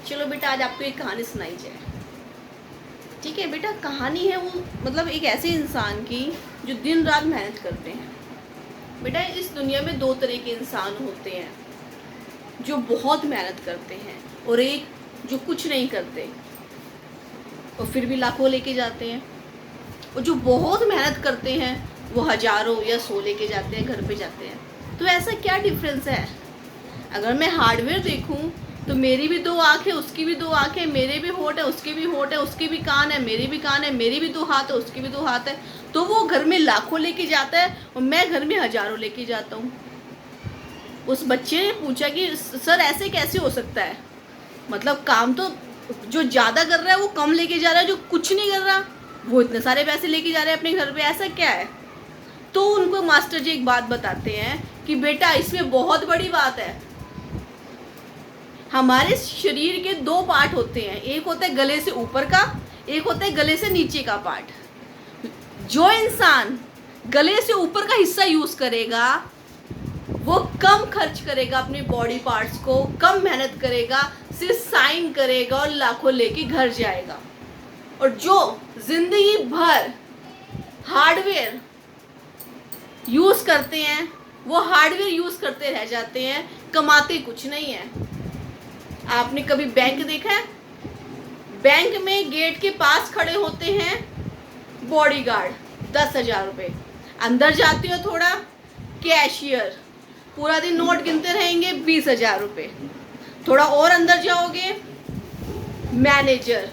चलो बेटा आज आपको एक कहानी सुनाई जाए। ठीक है बेटा, कहानी है वो मतलब एक ऐसे इंसान की जो दिन रात मेहनत करते हैं। बेटा इस दुनिया में दो तरह के इंसान होते हैं, जो बहुत मेहनत करते हैं और एक जो कुछ नहीं करते और फिर भी लाखों लेके जाते हैं। और जो बहुत मेहनत करते हैं वो हजारों या 100 लेके जाते हैं, घर पे जाते हैं। तो ऐसा क्या डिफरेंस है? अगर मैं हार्डवेयर देखूं तो मेरी भी 2 आँख है, उसकी भी 2 आँख है, मेरे भी होठ है, उसके भी होठ है, उसके भी कान है, मेरे भी कान है, मेरी भी 2 हाथ है, उसके भी 2 हाथ है। तो वो घर में लाखों लेके जाता है और मैं घर में हजारों लेके जाता हूँ। उस बच्चे ने पूछा कि सर ऐसे कैसे हो सकता है? मतलब काम तो जो ज़्यादा कर रहा है वो कम लेके जा रहा है, जो कुछ नहीं कर रहा वो इतने सारे पैसे लेके जा रहे हैं अपने घर पे, ऐसा क्या है? तो उनको मास्टर जी एक बात बताते हैं कि बेटा इसमें बहुत बड़ी बात है। हमारे शरीर के 2 पार्ट होते हैं, एक होता है गले से ऊपर का, एक होता है गले से नीचे का पार्ट। जो इंसान गले से ऊपर का हिस्सा यूज करेगा वो कम खर्च करेगा अपने बॉडी पार्ट्स को, कम मेहनत करेगा, सिर्फ साइन करेगा और लाखों लेके घर जाएगा। और जो जिंदगी भर हार्डवेयर यूज करते हैं वो हार्डवेयर यूज करते रह जाते हैं, कमाते कुछ नहीं है। आपने कभी बैंक देखा है? बैंक में गेट के पास खड़े होते हैं बॉडीगार्ड, 10,000 रुपये। अंदर जाते हो थोड़ा, कैशियर पूरा दिन नोट गिनते रहेंगे, 20,000 रुपये। थोड़ा और अंदर जाओगे, मैनेजर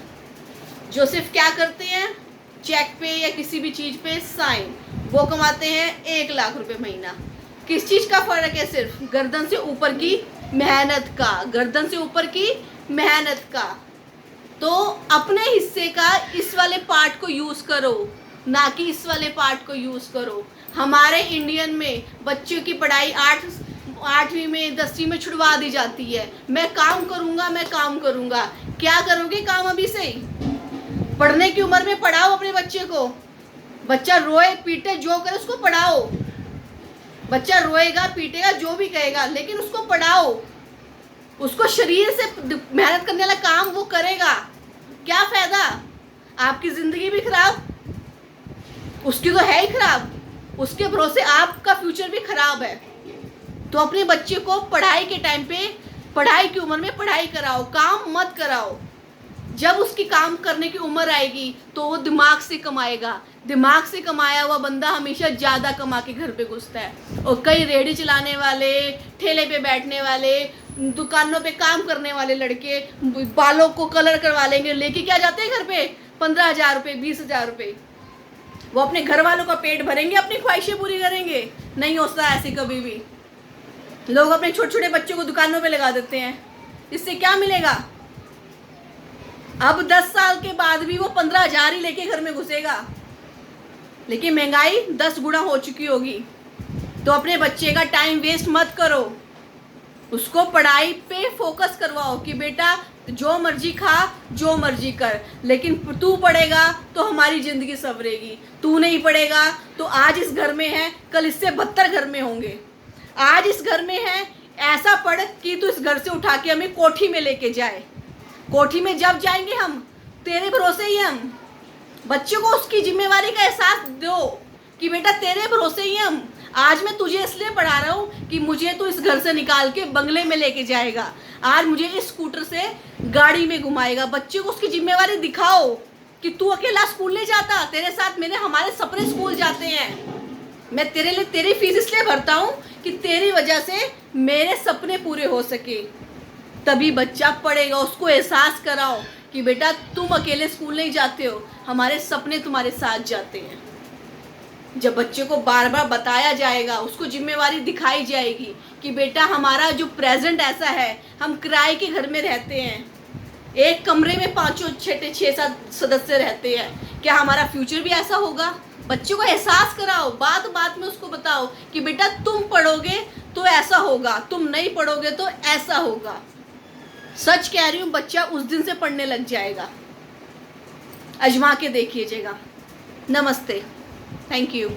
जो सिर्फ क्या करते हैं, चेक पे या किसी भी चीज पे साइन, वो कमाते हैं 1 लाख रुपए महीना। किस चीज का फर्क है? सिर्फ गर्दन से ऊपर की मेहनत का, गर्दन से ऊपर की मेहनत का। तो अपने हिस्से का इस वाले पार्ट को यूज करो, ना कि इस वाले पार्ट को यूज करो। हमारे इंडियन में बच्चों की पढ़ाई 8वीं में 10वीं में छुड़वा दी जाती है। मैं काम करूंगा, मैं काम करूंगा। क्या करोगे काम अभी से ही? पढ़ने की उम्र में पढ़ाओ अपने बच्चे को। बच्चा रोए पीटे जो करे उसको पढ़ाओ। बच्चा रोएगा पीटेगा जो भी कहेगा, लेकिन उसको पढ़ाओ। उसको शरीर से मेहनत करने वाला काम वो करेगा। क्या फायदा? आपकी जिंदगी भी खराब, उसकी तो है ही खराब, उसके भरोसे आपका फ्यूचर भी खराब है। तो अपने बच्चे को पढ़ाई के टाइम पे, पढ़ाई की उम्र में पढ़ाई कराओ, काम मत कराओ। जब उसकी काम करने की उम्र आएगी तो वो दिमाग से कमाएगा। दिमाग से कमाया हुआ बंदा हमेशा ज़्यादा कमा के घर पे घुसता है। और कई रेहड़ी चलाने वाले, ठेले पे बैठने वाले, दुकानों पे काम करने वाले लड़के बालों को कलर करवा लेंगे, लेके क्या जाते हैं घर पे 15,000 रुपये, 20,000 रुपये। वो अपने घर वालों का पेट भरेंगे, अपनी ख्वाहिशें पूरी करेंगे? नहीं होता ऐसे कभी भी। लोग अपने छोटे छोटे बच्चों को दुकानों पे लगा देते हैं, इससे क्या मिलेगा? अब 10 साल के बाद भी वो 15,000 ही लेके घर में घुसेगा, लेकिन महंगाई 10 गुना हो चुकी होगी। तो अपने बच्चे का टाइम वेस्ट मत करो, उसको पढ़ाई पे फोकस करवाओ कि बेटा जो मर्जी खा, जो मर्जी कर, लेकिन तू पढ़ेगा तो हमारी जिंदगी संवरेगी। तू नहीं पढ़ेगा तो आज इस घर में है, कल इससे 72 घर में होंगे। आज इस घर में है, ऐसा पढ़ कि तू इस घर से उठा के हमें कोठी में लेके जाए। कोठी में जब जाएंगे हम, तेरे भरोसे ही हम। बच्चों को उसकी जिम्मेवारी का एहसास दो कि बेटा तेरे भरोसे ही हम। आज मैं तुझे इसलिए पढ़ा रहा हूँ कि मुझे तू इस घर से निकाल के बंगले में लेके जाएगा, आज मुझे इस स्कूटर से गाड़ी में घुमाएगा। बच्चों को उसकी जिम्मेवारी दिखाओ कि तू अकेला स्कूल नहीं जाता, तेरे साथ हमारे सपने स्कूल जाते हैं। मैं तेरे लिए तेरी फीस इसलिए भरता हूँ कि तेरी वजह से मेरे सपने पूरे हो सके। तभी बच्चा पढ़ेगा। उसको एहसास कराओ कि बेटा तुम अकेले स्कूल नहीं जाते हो, हमारे सपने तुम्हारे साथ जाते हैं। जब बच्चे को बार बार बताया जाएगा, उसको जिम्मेवारी दिखाई जाएगी कि बेटा हमारा जो प्रेजेंट ऐसा है, हम किराए के घर में रहते हैं, एक कमरे में 5-6-7 सदस्य रहते हैं, क्या हमारा फ्यूचर भी ऐसा होगा? बच्चों को एहसास कराओ, बात बात में उसको बताओ कि बेटा तुम पढ़ोगे तो ऐसा होगा, तुम नहीं पढ़ोगे तो ऐसा होगा। सच कह रही हूँ, बच्चा उस दिन से पढ़ने लग जाएगा। आजमा के देखिएगा। नमस्ते, थैंक यू।